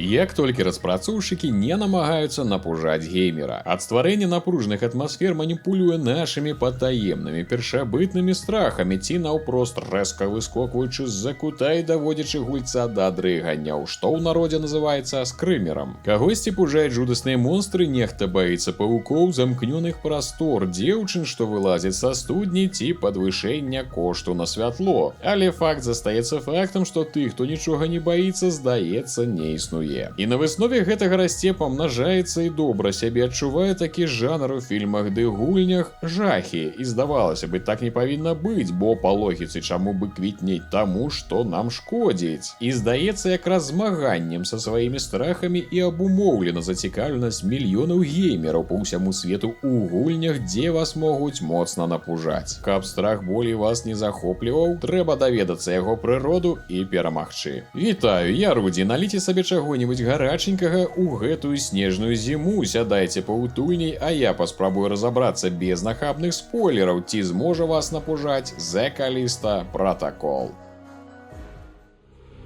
Як толькі распрацоўшчыкі не намагаюцца напужаць геймера. Ад стварэння напружаных атмасфер маніпулюе нашымі патаемнымі першабытнымі страхамі ці наўпрост рэзка выскокваючы з-за кута і даводзячы гульца да дрыганняў, што ў народзе называецца скрымерам. Кагосьці пужаюць жудасныя монстры, нехта баіцца павукоў, замкнёных прастор, дзеўчын, што вылазяць са студні ці падвышэння кошту на святло. Але факт застаецца фактам, што тых, хто нічога не баіцца, здаецца, не існуе. І на выснове гэтага расце, памнажаецца і добра сябе адчувае такі жанр у фільмах ды гульнях жахі. І здавалася бы, так не павінна быць, бо па логіцы чаму бы квітнець таму, што нам шкодзіць. І здаецца, якраз змаганнем са сваімі страхамі і абумоўлена зацікаўленасць мільёнаў геймераў па ўсяму свету ў гульнях, дзе вас могуць моцна напужаць. Каб страх болей вас не захопліваў, трэба даведацца яго прыроду і перамагчы. Вітаю, я Рудзі, наліце сабе чаго-небудзь гараченькага ў гэтую снежную зіму, сядайце паўтульней, а я паспрабую разабрацца без нахабных спойлераў, ці зможа вас напужаць The Callisto Protocol.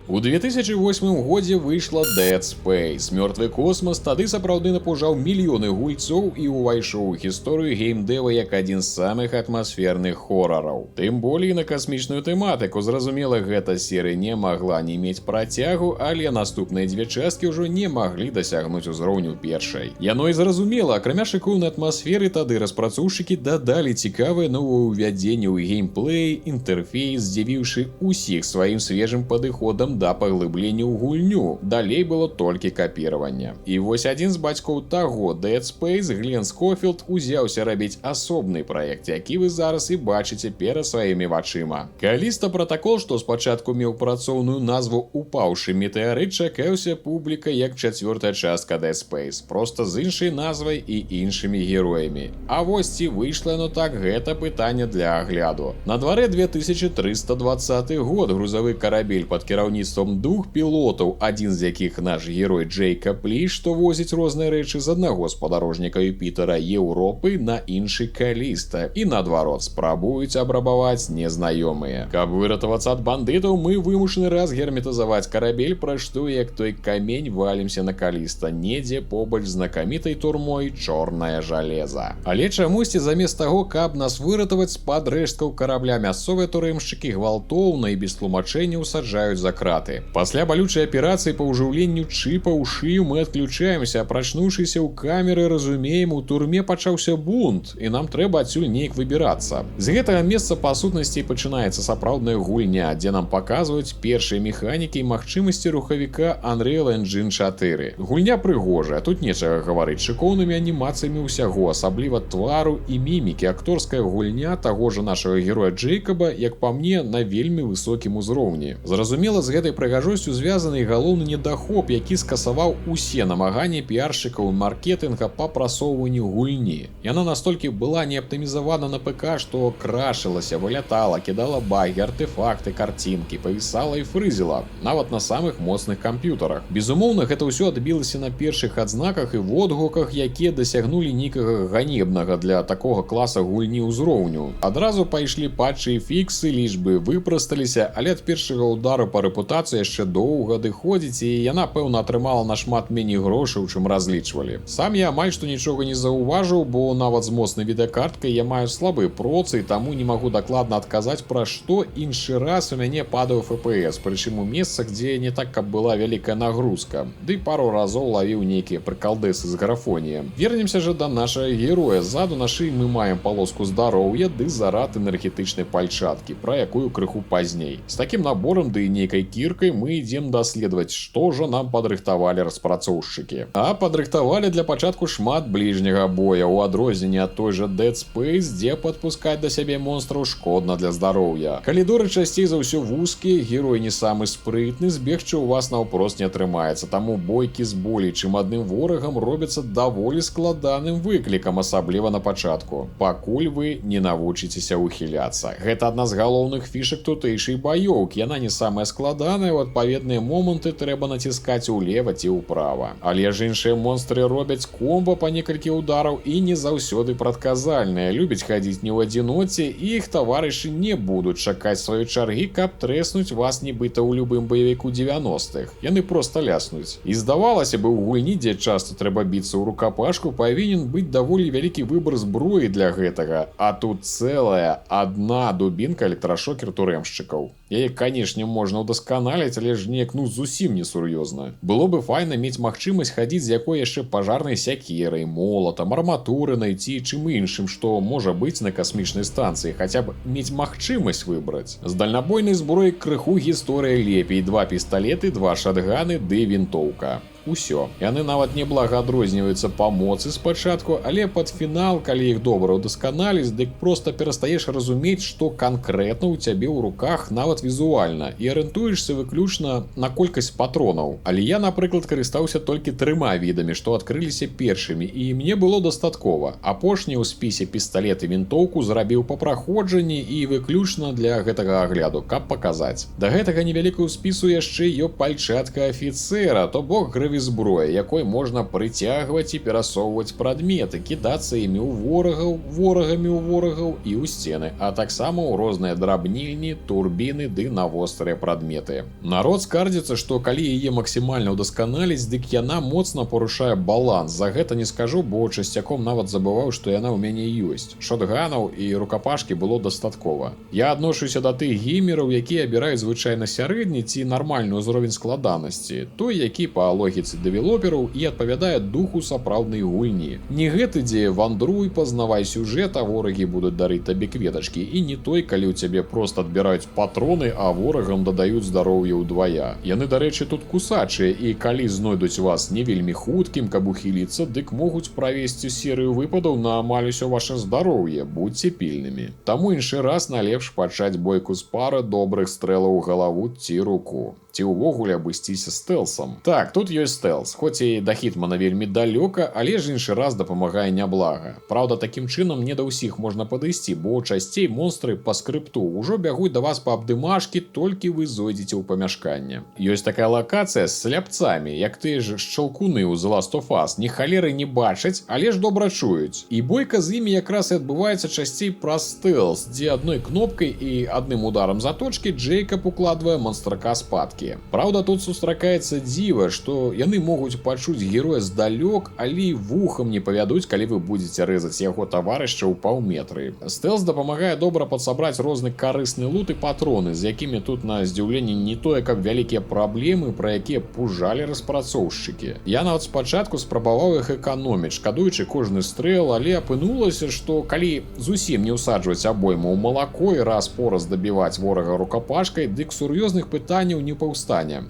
У 2008 годзе выйшла Dead Space. Мёртвы космас тады сапраўды напужаў мільёны гульцоў і ўвайшоў у гісторыю геймдэва як адзін з самых атмасферных хорараў. Тым болей на касмічную тэматыку. Зразумела, гэта серыя не магла не мець працягу, але наступныя дзве часткі ўжо не маглі дасягнуць узроўню першай. Яно і зразумела, акрамя шыкоўнай атмасферы, тады распрацоўшчыкі дадалі цікавае новаўвядзенне ў геймплей, інтэрфейс, здзівіўшы усіх сваім свежым падыходам да паглыблення ў гульню. Далей было толькі капіраванне. І вось адзін з бацькоў таго Dead Space, Глен Скофілд, узяўся рабіць асобны праект, які вы зараз і бачыце перад сваімі вачыма. Callisto Protocol, што спачатку меў працоўную назву «Упаўшы метэарыт», чакаўся публіка як чацвёртая частка Dead Space, проста з іншай назвай і іншымі героямі. А вось ці выйшла яно так, гэта пытанне для агляду. На дварэ 2320 год. Грузавы карабель пад кіраўніцтвам двух пілотаў, адзін з якіх наш герой Джейкаб Ли, што возіць розныя рэчы з аднаго спадарожніка Юпітера Еўропы на іншы Callisto, і наадварот, спрабуюць абрабаваць незнаёмыя. Каб выратавацца ад бандытаў, мы вымушаны разгерметызаваць карабель, пра што як той камень валімся на Callisto, недзе побач з знакамітай турмой Чорнае жалеза. Але чамусьці замест таго, каб нас выратаваць з-пад рэшткаў карабля, мясцовыя турэмшчыкі гвалтоўна і без тлумачэнняў саджаюць за краты. Пасля балючай аперацыі па ўжыўленню чыпа ў шыю мы адключаемся, апрачнуўшыся ў камеры, разумеем, у турме пачаўся бунт, і нам трэба адсюль неяк выбірацца. З гэтага месца па сутнасці пачынаецца сапраўдная гульня, дзе нам паказваюць першыя механікі і магчымасці рухавіка Unreal Engine 4. Гульня прыгожая, тут нечага гаварыць, шыкоўнымі анімацыямі ўсяго, асабліва твару і мімікі. Акторская гульня таго ж нашага героя Джейкаба, як па мне, на вельмі высокім узроўні. Зразумела, з гэтай прыгажосцю звязаны галоўны недахоп, які скасаваў усе намаганні піаршчыкаў маркетынга па прасоўванню гульні. Яна настолькі была не аптымізавана на ПК, што крашылася, вылятала, кідала багі, артефакты, карцінкі, павісала і фрызіла, нават на самых моцных камп'ютарах. Безумоўна, гэта ўсё адбілася на першых адзнаках і водгуках, якія дасягнулі нейкага ганебнага для такога класа гульні ўзроўню. Адразу пайшлі патчы і фіксы, лічбы выпрасталіся, але ад першага ўдару па рэпутацыі яшчэ доўга адыходзіць, і яна, пэўна, атрымала нашмат меней грошаў, чым разлічвалі. Сам я амаль што нічога не заўважыў, бо нават з моцнай відэакарткай я маю слабы процы, і таму не магу дакладна адказаць, пра што іншы раз у мяне падаў FPS, прычым у месцах, дзе не так, каб была вялікая нагрузка. Ды пару разоў лавіў нейкія прыкалдэсы з графоніем. Вернемся жа да нашага героя. Ззаду на шыі мы маем палоску здароўя ды зарад энергетычнай пальчаткі, пра якую крыху пазней. З такім наборам ды нейкай кіркай мы ідзем даследаваць, што жа нам падрыхтавалі распрацоўшчыкі. А падрыхтавалі для пачатку шмат бліжняга боя, у адрозненне ад той жа Dead Space, дзе падпускаць да сябе монстраў шкодна для здароўя. Калідоры часцей за ўсё вузкія, герой не самы спрытны, збегчы ў вас наўпрост не атрымаецца, таму бойкі з болей чым адным ворагам робяцца даволі складаным выклікам, асабліва на пачатку, пакуль вы не навучыцеся ухіляцца. Гэта адна з галоўных фішак тутэйшай баёўкі, яна не самая складаная, напісана, у адпаведныя моманты трэба націскаць улева ці ўправа. Але ж іншыя монстры робяць комбо па некалькі удараў і не заўсёды прадказальныя, любяць хадзіць не ў адзіноце, і іх таварышы не будуць чакаць сваёй чаргі, каб трэснуць вас нібыта ў любым баевіку 90-х. Яны проста ляснуць. І здавалася бы, у гульні, дзе часта трэба біцца ў рукапашку, павінен быць даволі вялікі выбар зброі для гэтага, а тут цэлая адна дубінка электрашокер турэмшчыкаў. Яе, канешне, можна ўдасканаліць, але ж неяк зусім несур'ёзна. Было бы файна мець магчымасць хадзіць з якой яшчэ пажарнай сякерай, молатам, арматурынай ці чым іншым, што можа быць на касмічнай станцыі, хаця б мець магчымасць выбраць. З дальнабойнай зброі крыху гісторыя лепей: 2 пісталеты, 2 шатганы ды вінтоўка. Усё. Яны нават неблага адрозніваюцца па моцы спачатку, але пад фінал, калі іх добра ўдасканаліць, дык проста перастаеш разумець, што канкрэтна ў цябе ў руках нават візуальна, і арыентуешся выключна на колькасць патронаў. Але я, напрыклад, карыстаўся толькі 3 відамі, што адкрыліся першымі, і мне было дастаткова. Апошні ў спісе пісталет і вінтоўку зрабіў па праходжанні і выключна для гэтага агляду, каб паказаць. Да гэтага невялікую спісу яшчэ ё пальчатка афіцэра, то бок зброя, якой можна прыцягваць і перасоўваць прадметы, кідацца імі ў ворагаў, ворагамі ў ворагаў і ў сцены, а таксама ў розныя драбнільні, турбіны ды на вострыя прадметы. Народ скардзіцца, што калі яе максімальна ўдасканаліць, дык яна моцна парушае баланс. За гэта не скажу, бо часцяком нават забываў, што яна ў мяне ёсць. Шотганаў і рукапашкі было дастаткова. Я адношуся да тых геймераў, якія абіраюць звычайна сярэдні ці нармальны ўзровень складанасці, той, які па логіцы дэвелопераў і адпавядае духу сапраўднай гульні. Не гэты, дзе вандруй, пазнавай сюжэт, а ворагі будуць дарыць табе кветачкі, і не той, калі ў цябе проста адбіраюць патроны, а ворагам дадаюць здароўе ўдвая. Яны, дарэчы, тут кусачыя, і калі знойдуць вас не вельмі хуткім, каб ухіліцца, дык могуць правесці серыю выпадаў на амаль усё ваше здароўе. Будзьце пільнымі. Таму іншы раз налепш пачаць бойку з пары добрых стрэлаў у галаву ці руку. Ці ўвогуле абысціся стэлсам. Так, тут ёсць стэлс, хоць і да Хітмана вельмі далёка, але ж іншы раз дапамагае няблага. Праўда, такім чынам не да ўсіх можна падысці, бо часцей монстры па скрыпту ўжо бягуць да вас па абдымашкі, толькі вы зойдзеце ў памяшканне. Ёсць такая лакацыя з сляпцамі, як тыя ж шчалкуны ў The Last of Us. Ні халеры не бачаць, але ж добра чуюць. І бойка з імі якраз і адбываецца часцей праз стэлс, дзе адной кнопкай і адным ударам заточкі Джейкаб укладвае монстрака спадкі. Праўда, тут сустракаецца дзіва, што яны могуць пачуць героя здалёк, але вухам не павядуць, калі вы будзеце рэзаць яго таварышча ў паўметры. Стэлс дапамагае добра падсабраць розны карысны лут і патроны, з якімі тут на здзіўленне не тое, каб вялікія праблемы, пра якія пужалі распрацоўшчыкі. Я нават спачатку спрабаваў іх эканоміць, шкадуючы кожны стрэл, але апынулася, што калі зусім не ўсаджваць абойму ў малако і раз-пораз дабіваць ворага рукапашкай, дык сур'ёзных пытанняў не паўстане.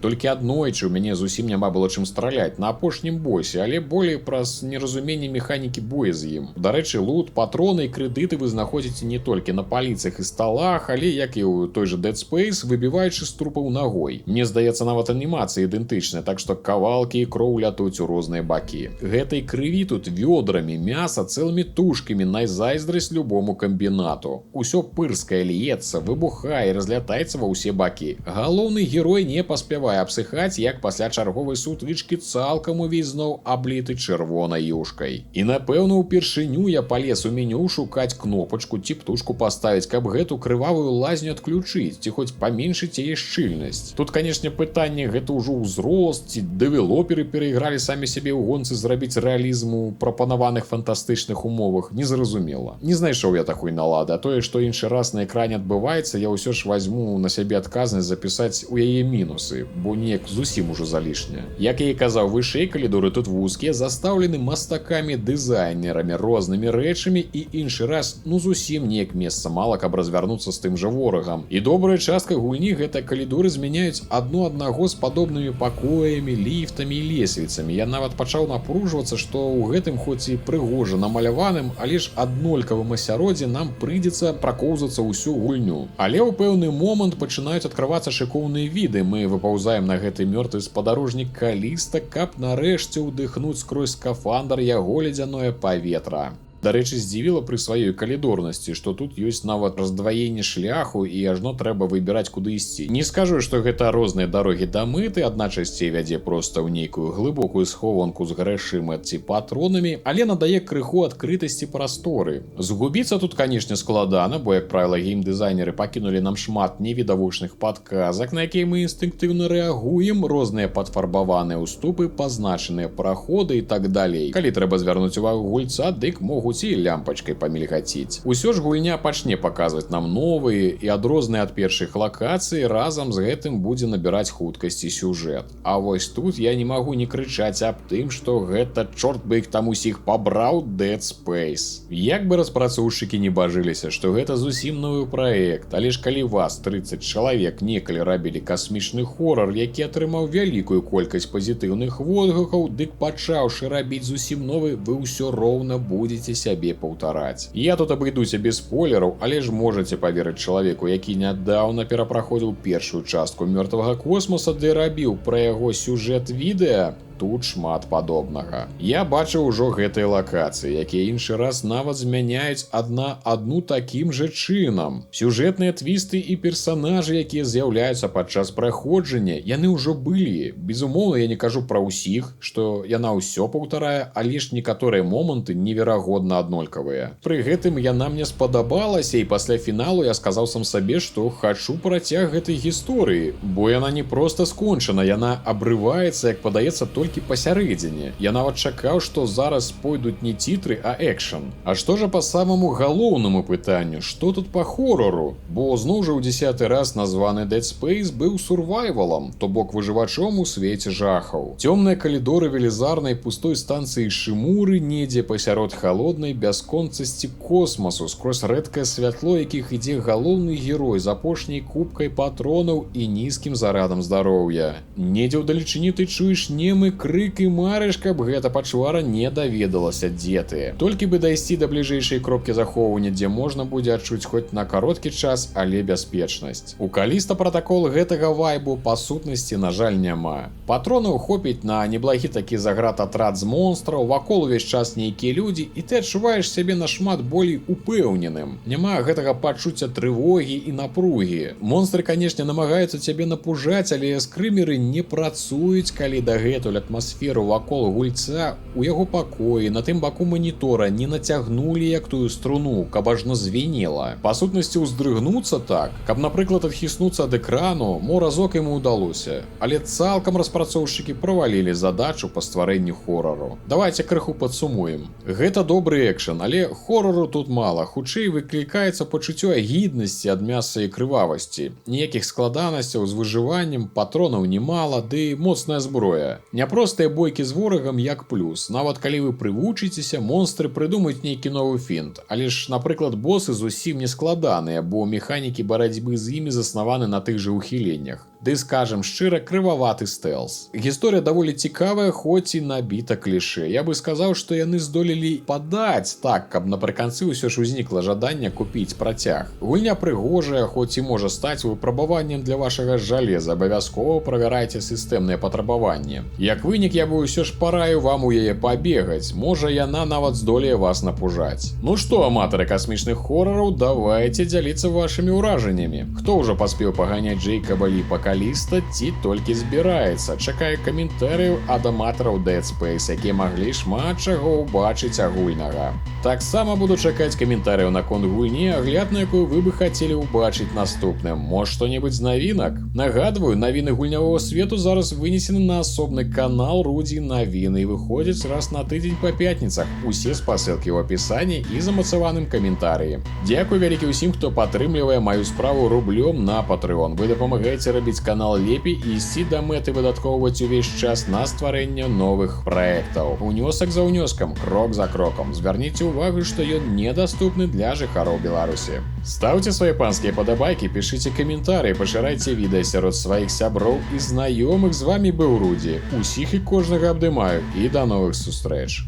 Толькі аднойчы ў мяне зусім няма было чым страляць на апошнім босе, але болей праз неразуменне механікі боя з ім. Дарэчы, лут, патроны і крэдыты вы знаходзіце не толькі на паліцах і сталах, але, як і ў той жа Dead Space, выбіваючы з трупаў нагой. Мне здаецца, нават анімацыя ідэнтычная, так што кавалкі і кроў лятуць у розныя бакі. Гэтай крыві тут вёдрамі, мяса цэлымі тушкамі, найзайздрасць любому камбінату. Усё пырскае льецца, выбухае, разлятаецца ва ўсе бакі. Галоўны герой не паспявае абсыхаць, як пасля чарговай сутычкі цалкам увесь зноў абліты чырвонай юшкай. І напэўна, упершыню я палез у меню шукаць кнопачку ці птушку паставіць, каб гэту крывавую лазню адключыць, ці хоць паменшыць яе шчыльнасць. Тут, канешне, пытанне, гэта ўжо ўзрост, ці дэвелоперы перайгралі самі сябе ў гонцы зрабіць рэалізм у прапанаваных фантастычных умовах, незразумела. Не знайшоў я такой налады, а тое, што іншы раз на экране адбываецца, я ўсё ж вазьму на сябе адказнасць запісаць у яе мінусы, бо неяк зусім ужо залішне. Як я і казаў вышэй, калідоры тут вузкія, застаўлены мастакамі, дызайнерамі, рознымі рэчамі, і іншы раз зусім неяк месца мала, каб развярнуцца з тым жа ворагам. І добрая частка гульні гэта калідоры змяняюць адно аднаго з падобнымі пакоямі, ліфтамі і лесвіцамі. Я нават пачаў напружвацца, што ў гэтым хоць і прыгожа намаляваным, але ж аднолькавым асяроддзе нам прыйдзецца пракоўзацца ўсю гульню. Але ў пэўны момант пачынаюць адкрывацца шыкоўныя віды. Мы выпаўзаем на гэты мёртвы спадарожнік Каліста, каб нарэшце ўдыхнуць скрозь скафандр яго ледзяное паветра. Дарэчы, здзівіла пры сваёй калідорнасці, што тут ёсць нават раздваенне шляху і ажно трэба выбіраць, куды ісці. Не скажу, што гэта розныя дарогі да мэты, адна часцей вядзе проста ў нейкую глыбокую схованку з грашыма ці патронамі, але надае крыху адкрытасці прасторы. Згубіцца тут, канешне, складана, бо, як правіла, геймдызайнеры пакінулі нам шмат невідавочных падказак, на якія мы інстынктыўна рэагуем, розныя падфарбаваныя ўступы, пазначаныя праходы і так далей. Калі трэба звярнуць увагу гульца, дык могуць і лямпачкай памільгаціць. Усё ж гульня пачне паказваць нам новыя і адрозныя ад першых лакацый, разам з гэтым будзе набіраць хуткасць і сюжэт. А вось тут я не магу не крычаць аб тым, што гэта, чорт бы іх там усіх пабраў, Dead Space. Як бы распрацоўшчыкі не бажыліся, што гэта зусім новы праект, але ж калі вас 30 чалавек некалі рабілі касмічны хорар, які атрымаў вялікую колькасць пазітыўных водгукаў, дык пачаўшы рабіць зусім новы, вы ўсё роўна будзеце сябе паўтараць. Я тут абыдуся без спойлераў, але ж можаце паверыць чалавеку, які нядаўна перапраходзіў першую частку мёртвага космоса, ды рабіў пра яго сюжэт відэа, тут шмат падобнага. Я бачыў ужо гэтыя лакацыі, якія іншы раз нават змяняюць адну такім жа чынам. Сюжэтныя твісты і персанажы, якія з'яўляюцца падчас праходжання, яны ўжо былі. Безумоўна, я не кажу пра ўсіх, што яна ўсё паўтарае, але ж некаторыя моманты неверагодна аднолькавыя. Пры гэтым яна мне спадабалася, і пасля фіналу я сказаў сам сабе, што хачу працяг гэтай гісторыі, бо яна не проста скончана, яна абрываецца, як падаецца, толькі пасярэдзіне. Я нават чакаў, што зараз пойдуць не цітры, а экшн. А што жа па самаму галоўнаму пытанню, што тут па хорару? Бо зноў жа ў 10-й раз названы Dead Space быў сурвайвалам, то бок выжывачом у свеце жахаў. Цёмныя калідоры велізарнай пустой станцыі Шымуры недзе пасярод халоднай бясконцасці космасу, скрозь рэдкае святло, якіх ідзе галоўны герой з апошняй кубкай патронаў і нізкім зарадам здароўя. Недзе ўдалечыні ты чуеш немы крык і марыш, каб гэта пачвара не даведалася, дзе ты. Толькі бы дайсці да бліжэйшай кропкі захоўвання, дзе можна будзе адчуць хоць на кароткі час, але бяспечнасць. У Каліста пратакол гэтага вайбу па сутнасці, на жаль, няма. Патронаў хопіць на неблагі такі заград атрад з монстраў, вакол увесь час нейкія людзі, і ты адчуваеш сябе нашмат болей упэўненым. Няма гэтага пачуцця трывогі і напругі. Монстры, канешне, намагаюцца цябе напужаць, але скрымеры не працуюць, калі дагэтуль атмасферу вакол гульца у яго пакоі на тым баку манітора не нацягнулі як тую струну, каб ажно звенела. Па сутнасці, уздрыгнуцца так, каб, напрыклад, адхіснуцца ад экрану, мо разок яму ўдалося. Але цалкам распрацоўшчыкі правалілі задачу па стварэнню хорару. Давайте крыху падсумуем. Гэта добры экшн, але хорару тут мала. Хутчэй выклікаецца пачуццё агіднасці ад мяса і крывавасці. Ніякіх складанасцяў з выжываннем, патронаў немала, ды моцная зброя. Няпростыя бойкі з ворагам як плюс. Нават калі вы прывучыцеся, монстры прыдумаюць нейкі новы фінт. Але ж, напрыклад, босы зусім не складаныя, бо механікі барацьбы з імі заснаваны на тых жа ўхіленнях. Ды, скажем шчыра, крываваты стэлс. Гісторыя даволі цікавая, хоць і набіта клішэ. Я бы сказаў, што яны здолелі падаць так, каб напрыканцы ўсё ж узнікла жаданне купіць працяг. Гульня прыгожая, хоць і можа стаць выпрабаваннем для вашага жалеза. Абавязкова правярайце сістэмныя патрабаванні. Як вынік, я бы ўсё ж параю вам у яе пабегаць. Можа, яна нават здолее вас напужаць. Ну што, аматары касмічных хорараў, давайте дзяліцца вашымі ўражаннямі. Хто ўжо паспеў паганяць Джейкаба Лі па Каліста, ці толькі збіраецца? Чакаю каментарыяў ад аматараў Dead Space, якія маглі шмат чаго ўбачыць агульнага. Таксама буду чакаць каментарыяў наконт гульні, агляд на якую вы бы хацелі ўбачыць наступным. Мо што-небудзь з навінак? Нагадваю, навіны гульнявога свету зараз вынесены на асобны канал Рудзі Навіны і выходзяць раз на тыдзень па пятніцах. Усе спасылкі ў апісанні і замацаваным каментарыі. Дзякуй вялікі ўсім, хто падтрымлівае маю справу рублём на Patreon. Вы дапамагаеце рабіць канал лепей і ісці да мэты выдаткоўваць увесь час на стварэнне новых праектаў. Унёсак за ўнёскам, крок за крокам. Звярніце ўвагу, што ён недаступны для жыхароў Беларусі. Стаўце свае панскія падабайкі, пішыце каментарыі, пашырайце відэа сярод сваіх сяброў і знаёмых. З вамі быў Рудзі. Усіх і кожнага абдымаю і да новых сустрэч.